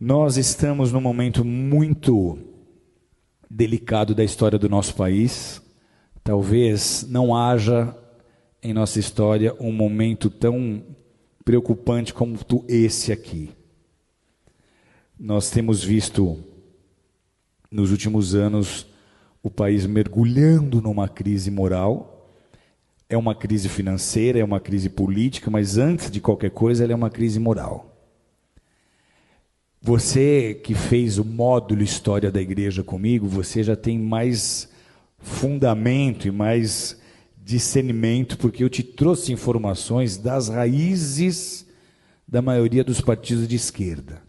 Nós estamos num momento muito delicado da história do nosso país. Talvez não haja em nossa história um momento tão preocupante como esse aqui. Nós temos visto, nos últimos anos, o país mergulhando numa crise moral. É uma crise financeira, é uma crise política, mas antes de qualquer coisa, ela é uma crise moral. Você que fez o módulo História da Igreja comigo, você já tem mais fundamento e mais discernimento, porque eu te trouxe informações das raízes da maioria dos partidos de esquerda.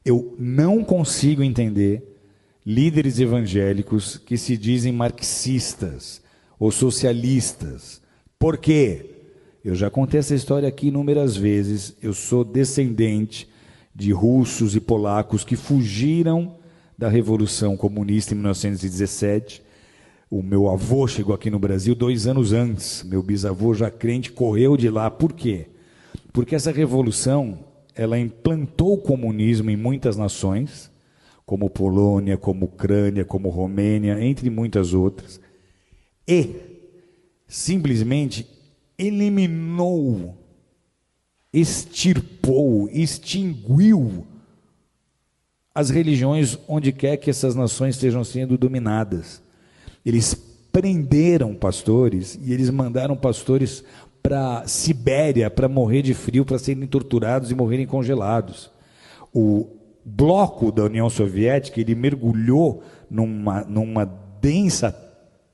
Eu não consigo entender líderes evangélicos que se dizem marxistas ou socialistas. Por quê? Eu já contei essa história aqui inúmeras vezes. Eu sou descendente de russos e polacos que fugiram da Revolução Comunista em 1917. O meu avô chegou aqui no Brasil 2 anos antes. Meu bisavô, já crente, correu de lá. Por quê? Porque essa revolução, ela implantou o comunismo em muitas nações, como Polônia, como Ucrânia, como Romênia, entre muitas outras, e simplesmente eliminou, extirpou, extinguiu as religiões onde quer que essas nações estejam sendo dominadas. Eles prenderam pastores e eles mandaram pastores para Sibéria para morrer de frio, para serem torturados e morrerem congelados. O bloco da União Soviética, ele mergulhou numa densa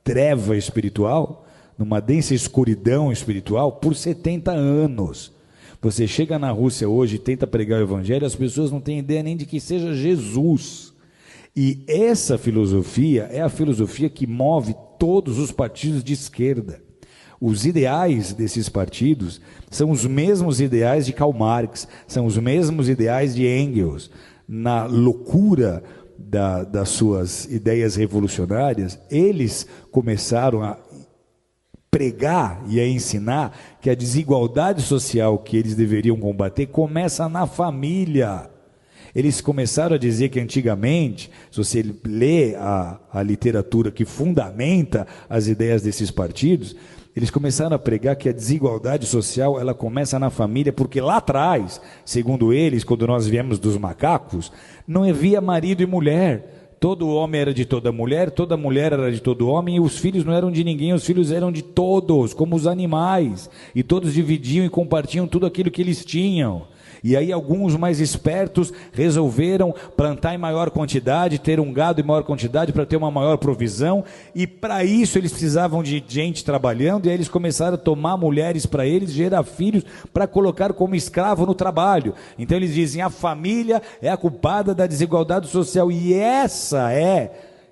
treva espiritual, numa densa escuridão espiritual por 70 anos. Você chega na Rússia hoje e tenta pregar o evangelho, as pessoas não têm ideia nem de que seja Jesus. E essa filosofia é a filosofia que move todos os partidos de esquerda. Os ideais desses partidos são os mesmos ideais de Karl Marx, são os mesmos ideais de Engels. Na loucura das suas ideias revolucionárias, eles começaram a pregar e a ensinar que a desigualdade social que eles deveriam combater começa na família. Eles começaram a dizer que antigamente, se você lê a literatura que fundamenta as ideias desses partidos, eles começaram a pregar que a desigualdade social ela começa na família, porque lá atrás, segundo eles, quando nós viemos dos macacos, não havia marido e mulher. Todo homem era de toda mulher era de todo homem, e os filhos não eram de ninguém, os filhos eram de todos, como os animais, e todos dividiam e compartilham tudo aquilo que eles tinham. E aí alguns mais espertos resolveram plantar em maior quantidade, ter um gado em maior quantidade para ter uma maior provisão, e para isso eles precisavam de gente trabalhando, e aí eles começaram a tomar mulheres para eles, gerar filhos para colocar como escravo no trabalho. Então eles dizem, a família é a culpada da desigualdade social, e essa é,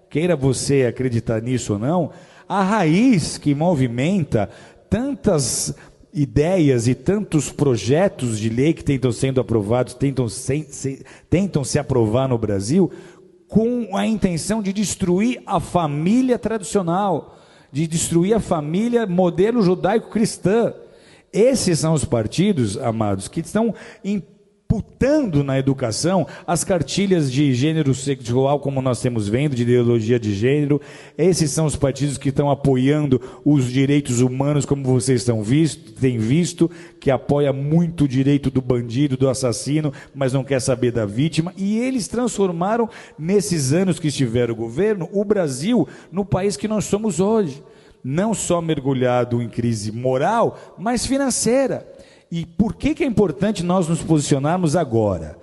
queira você acreditar nisso ou não, a raiz que movimenta tantas ideias e tantos projetos de lei que tentam sendo aprovados, tentam se aprovar no Brasil, com a intenção de destruir a família tradicional, de destruir a família modelo judaico-cristã. Esses são os partidos, amados, que estão imputando na educação as cartilhas de gênero sexual, como nós temos vendo, de ideologia de gênero. Esses são os partidos que estão apoiando os direitos humanos, como vocês têm visto, que apoia muito o direito do bandido, do assassino, mas não quer saber da vítima. E eles transformaram, nesses anos que estiveram o governo, o Brasil no país que nós somos hoje. Não só mergulhado em crise moral, mas financeira. E por que é importante nós nos posicionarmos agora?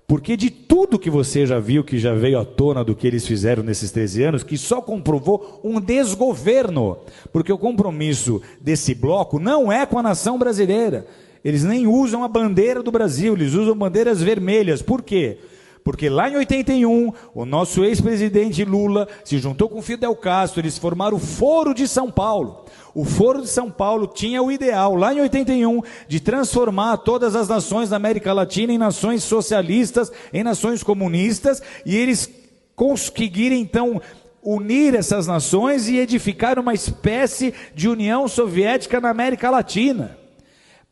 Porque de tudo que você já viu, que já veio à tona do que eles fizeram nesses 13 anos, que só comprovou um desgoverno. Porque o compromisso desse bloco não é com a nação brasileira. Eles nem usam a bandeira do Brasil, eles usam bandeiras vermelhas. Por quê? Porque lá em 81, o nosso ex-presidente Lula se juntou com Fidel Castro, eles formaram o Foro de São Paulo. O Foro de São Paulo tinha o ideal, lá em 81, de transformar todas as nações da América Latina em nações socialistas, em nações comunistas, e eles conseguiram então unir essas nações e edificar uma espécie de União Soviética na América Latina.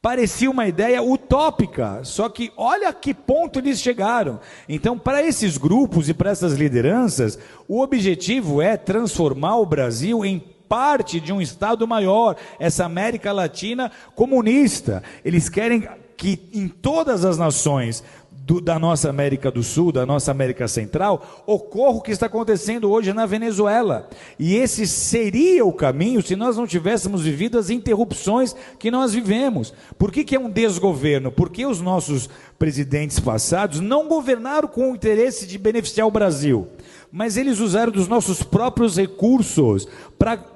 Parecia uma ideia utópica, só que olha a que ponto eles chegaram. Então, para esses grupos e para essas lideranças, o objetivo é transformar o Brasil em parte de um Estado maior, essa América Latina comunista. Eles querem que em todas as nações da nossa América do Sul, da nossa América Central, ocorra o que está acontecendo hoje na Venezuela. E esse seria o caminho se nós não tivéssemos vivido as interrupções que nós vivemos. Por que é um desgoverno? Porque os nossos presidentes passados não governaram com o interesse de beneficiar o Brasil, mas eles usaram dos nossos próprios recursos para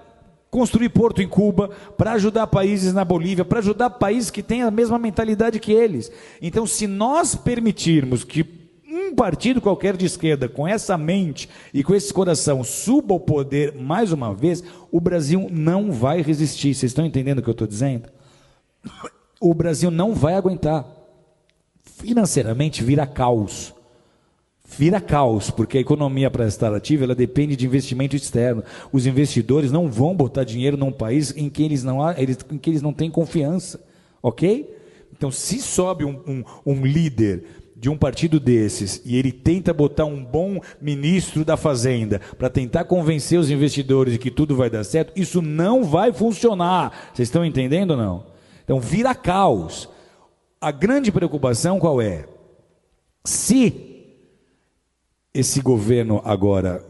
construir porto em Cuba, para ajudar países na Bolívia, para ajudar países que têm a mesma mentalidade que eles. Então, se nós permitirmos que um partido qualquer de esquerda, com essa mente e com esse coração, suba ao poder mais uma vez, o Brasil não vai resistir. Vocês estão entendendo o que eu estou dizendo? O Brasil não vai aguentar. Financeiramente vira caos. Vira caos, porque a economia para estar ativa, ela depende de investimento externo. Os investidores não vão botar dinheiro num país em que eles não têm confiança, ok? Então, se sobe um líder de um partido desses e ele tenta botar um bom ministro da Fazenda para tentar convencer os investidores de que tudo vai dar certo, isso não vai funcionar. Vocês estão entendendo ou não? Então, vira caos. A grande preocupação qual é? Se esse governo agora,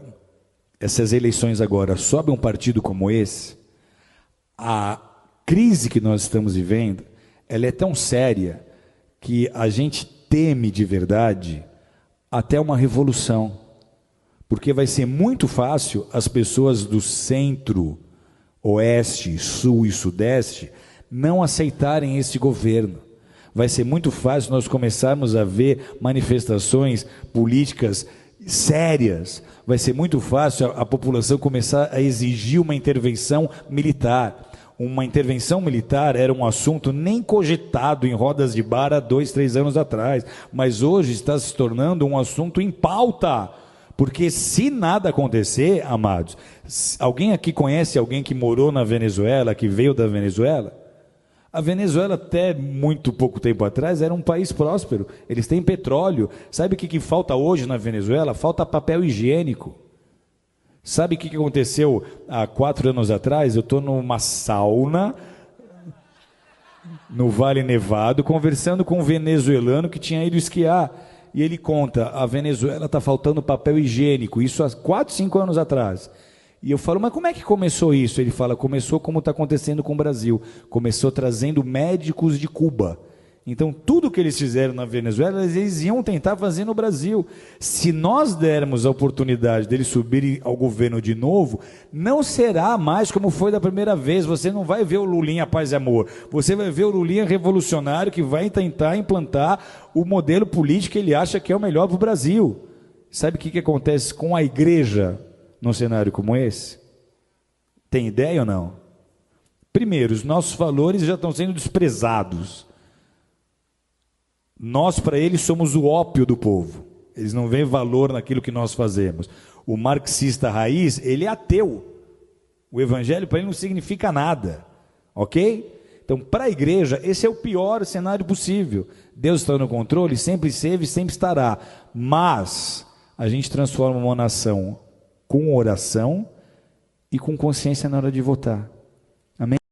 essas eleições agora, sobe um partido como esse, a crise que nós estamos vivendo, ela é tão séria que a gente teme de verdade até uma revolução, porque vai ser muito fácil as pessoas do centro, oeste, sul e sudeste não aceitarem esse governo. Vai ser muito fácil nós começarmos a ver manifestações políticas sérias, vai ser muito fácil a população começar a exigir uma intervenção militar. Uma intervenção militar era um assunto nem cogitado em rodas de bar há 2, 3 anos atrás, mas hoje está se tornando um assunto em pauta, porque se nada acontecer, amados, alguém aqui conhece alguém que morou na Venezuela, que veio da Venezuela? A Venezuela, até muito pouco tempo atrás, era um país próspero. Eles têm petróleo. Sabe o que falta hoje na Venezuela? Falta papel higiênico. Sabe o que aconteceu há 4 anos atrás? Eu estou numa sauna, no Vale Nevado, conversando com um venezuelano que tinha ido esquiar. E ele conta, a Venezuela está faltando papel higiênico. Isso há 4, 5 anos atrás. E eu falo, mas como é que começou isso? Ele fala, começou como está acontecendo com o Brasil. Começou trazendo médicos de Cuba. Então, tudo que eles fizeram na Venezuela, eles iam tentar fazer no Brasil. Se nós dermos a oportunidade deles subirem ao governo de novo, não será mais como foi da primeira vez. Você não vai ver o Lulinha Paz e Amor. Você vai ver o Lulinha revolucionário que vai tentar implantar o modelo político que ele acha que é o melhor para o Brasil. Sabe o que acontece com a igreja num cenário como esse? Tem ideia ou não? Primeiro, os nossos valores já estão sendo desprezados. Nós, para eles, somos o ópio do povo. Eles não veem valor naquilo que nós fazemos. O marxista raiz, ele é ateu. O evangelho para ele não significa nada. Ok? Então, para a igreja, esse é o pior cenário possível. Deus está no controle, sempre esteve e sempre estará. Mas a gente transforma uma nação com oração e com consciência na hora de votar. Amém?